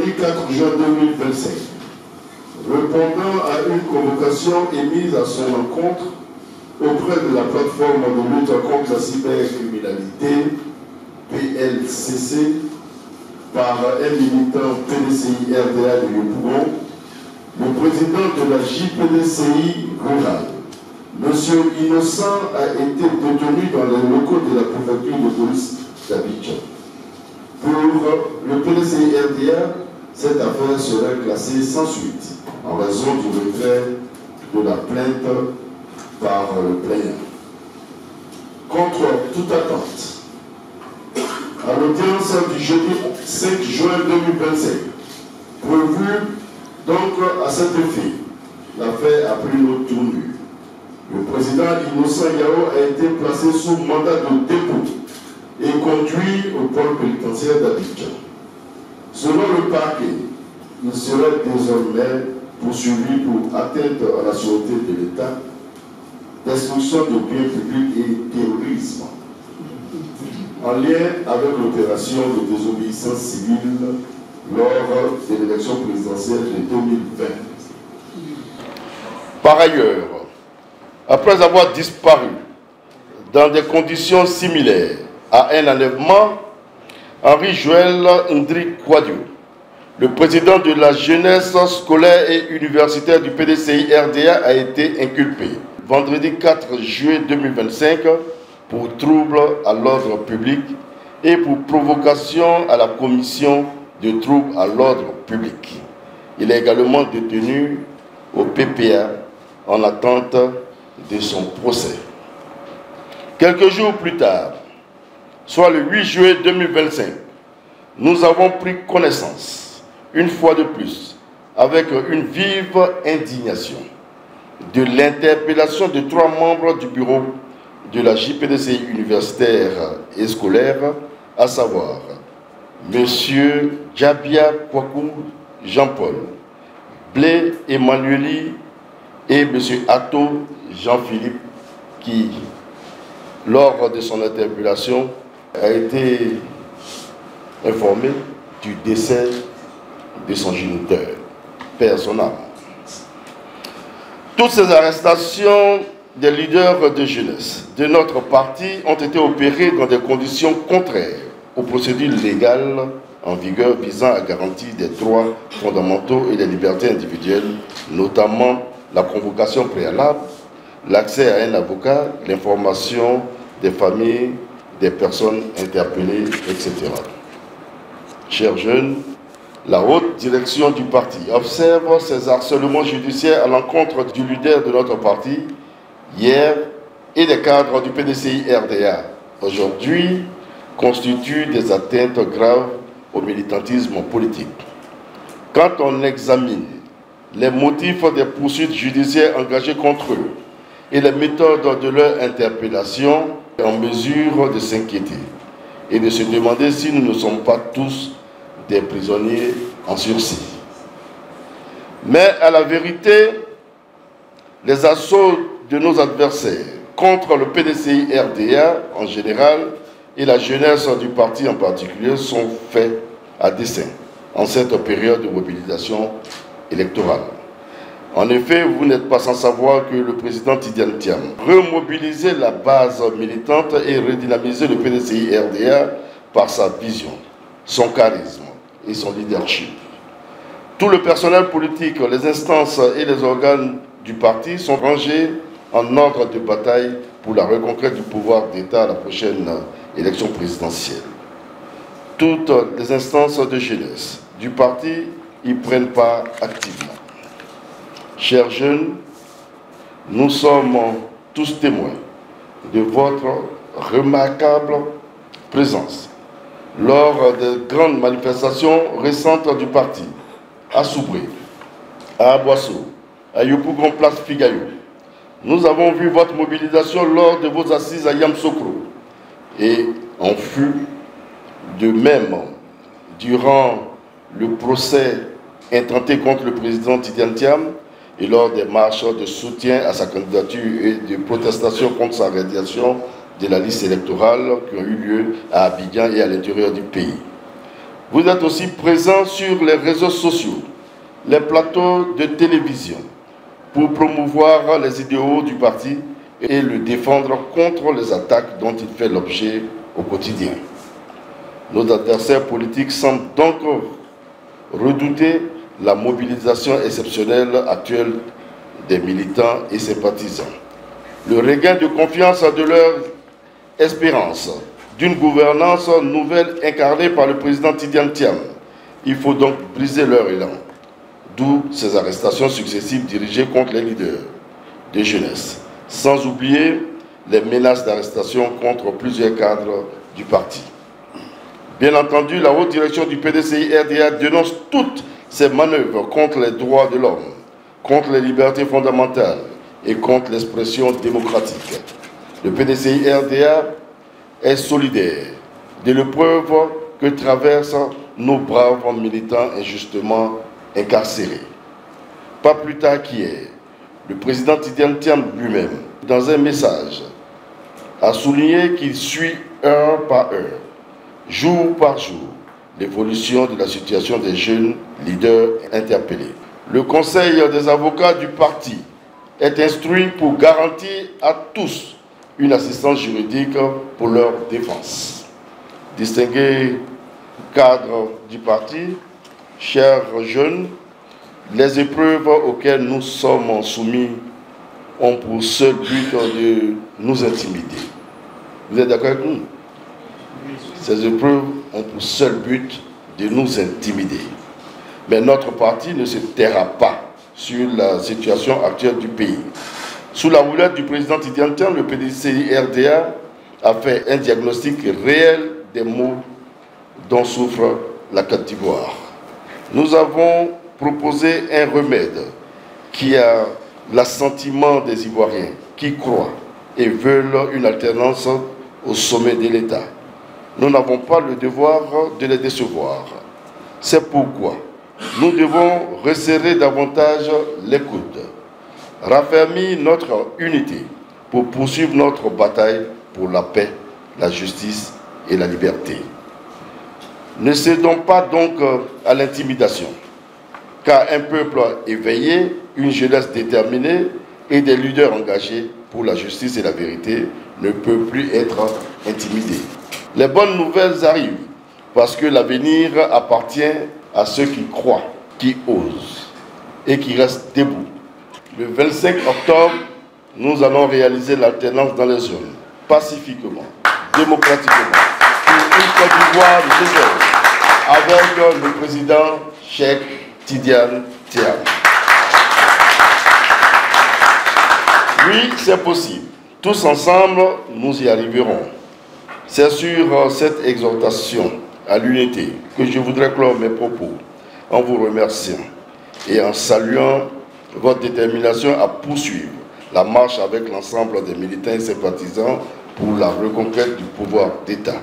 mercredi 4 juin 2025, répondant à une convocation émise à son encontre auprès de la plateforme de lutte contre la cybercriminalité, PLCC, par un militant PDCI RDA de Yopougon, le président de la JPDCI rurale, M. Innocent, a été détenu dans les locaux de la préfecture de police d'Abidjan. Pour le PDCI RDA, cette affaire serait classée sans suite en raison du retrait de la plainte par le plaignant. Contre toute attente, à l'audience du jeudi 5 juin 2025, prévue donc à cet effet, l'affaire a pris une autre tournure. Le président Innocent Yao a été placé sous mandat de dépôt et conduit au pôle pénitentiaire d'Abidjan. Selon le parquet, il serait désormais poursuivi pour atteinte à la sûreté de l'État, destruction de biens publics et terrorisme, en lien avec l'opération de désobéissance civile lors de l'élection présidentielle de 2020. Par ailleurs, après avoir disparu dans des conditions similaires à un enlèvement, Henri-Joël Ndri Kouadio, le président de la jeunesse scolaire et universitaire du PDCI RDA, a été inculpé vendredi 4 juillet 2025 pour trouble à l'ordre public et pour provocation à la commission de troubles à l'ordre public. Il est également détenu au PPA en attente de son procès. Quelques jours plus tard, soit le 8 juillet 2025, nous avons pris connaissance, une fois de plus, avec une vive indignation, de l'interpellation de 3 membres du bureau de la JPDCI universitaire et scolaire, à savoir M. Djabia Kwakou Jean-Paul, Blé Emmanueli et M. Atto Jean-Philippe, qui, lors de son interpellation, a été informé du décès de son géniteur, père son âme. Toutes ces arrestations des leaders de jeunesse de notre parti ont été opérées dans des conditions contraires aux procédures légales en vigueur visant à garantir des droits fondamentaux et des libertés individuelles, notamment la convocation préalable, l'accès à un avocat, l'information des familles, des personnes interpellées, etc. Chers jeunes, la haute direction du parti observe ces harcèlements judiciaires à l'encontre du leader de notre parti hier et des cadres du PDCI RDA aujourd'hui constituent des atteintes graves au militantisme politique. Quand on examine les motifs des poursuites judiciaires engagées contre eux et les méthodes de leur interpellation, on est en mesure de s'inquiéter et de se demander si nous ne sommes pas tous des prisonniers en sursis. Mais à la vérité, les assauts de nos adversaires contre le PDCI RDA en général et la jeunesse du parti en particulier sont faits à dessein en cette période de mobilisation électorale. En effet, vous n'êtes pas sans savoir que le président Tidiane Thiam remobilisait la base militante et redynamiser le PDCI RDA par sa vision, son charisme et son leadership. Tout le personnel politique, les instances et les organes du parti sont rangés en ordre de bataille pour la reconquête du pouvoir d'État à la prochaine élection présidentielle. Toutes les instances de jeunesse du parti y prennent part activement. Chers jeunes, nous sommes tous témoins de votre remarquable présence lors des grandes manifestations récentes du parti, à Soubré, à Aboissou, à Yopougon Place Figayou. Nous avons vu votre mobilisation lors de vos assises à Yamsokro et on fut de même durant le procès intenté contre le président Tidiane Thiam et lors des marches de soutien à sa candidature et de protestation contre sa radiation de la liste électorale qui ont eu lieu à Abidjan et à l'intérieur du pays. Vous êtes aussi présents sur les réseaux sociaux, les plateaux de télévision, pour promouvoir les idéaux du parti et le défendre contre les attaques dont il fait l'objet au quotidien. Nos adversaires politiques semblent donc redouter la mobilisation exceptionnelle actuelle des militants et sympathisants. Le regain de confiance de leur espérance d'une gouvernance nouvelle incarnée par le président Tidjane Thiam. Il faut donc briser leur élan, d'où ces arrestations successives dirigées contre les leaders de jeunesse, sans oublier les menaces d'arrestation contre plusieurs cadres du parti. Bien entendu, la haute direction du PDCI-RDA dénonce toutes ces manœuvres contre les droits de l'homme, contre les libertés fondamentales et contre l'expression démocratique. Le PDCI-RDA est solidaire de l'épreuve que traversent nos braves militants injustement incarcérés. Pas plus tard qu'hier, le président Tidjane Thiam lui-même, dans un message, a souligné qu'il suit heure par heure, jour par jour, l'évolution de la situation des jeunes leaders interpellés. Le Conseil des avocats du parti est instruit pour garantir à tous une assistance juridique pour leur défense. Distingués cadres du parti, chers jeunes, les épreuves auxquelles nous sommes soumis ont pour seul but de nous intimider. Vous êtes d'accord avec nous? Ces épreuves ont pour seul but de nous intimider. Mais notre parti ne se taira pas sur la situation actuelle du pays. Sous la houlette du président Tidjane Thiam, le PDCI-RDA a fait un diagnostic réel des maux dont souffre la Côte d'Ivoire. Nous avons proposé un remède qui a l'assentiment des Ivoiriens qui croient et veulent une alternance au sommet de l'État. Nous n'avons pas le devoir de les décevoir. C'est pourquoi nous devons resserrer davantage les coudes, raffermir notre unité pour poursuivre notre bataille pour la paix, la justice et la liberté. Ne cédons pas donc à l'intimidation, car un peuple éveillé, une jeunesse déterminée et des leaders engagés pour la justice et la vérité ne peut plus être intimidé. Les bonnes nouvelles arrivent parce que l'avenir appartient à ceux qui croient, qui osent et qui restent debout. Le 25 octobre, nous allons réaliser l'alternance dans les zones, pacifiquement, démocratiquement, pour une Côte d'Ivoire meilleure, avec le président Cheikh Tidjane Thiam. Oui, c'est possible. Tous ensemble, nous y arriverons. C'est sur cette exhortation à l'unité que je voudrais clore mes propos en vous remerciant et en saluant votre détermination à poursuivre la marche avec l'ensemble des militants et sympathisants pour la reconquête du pouvoir d'État.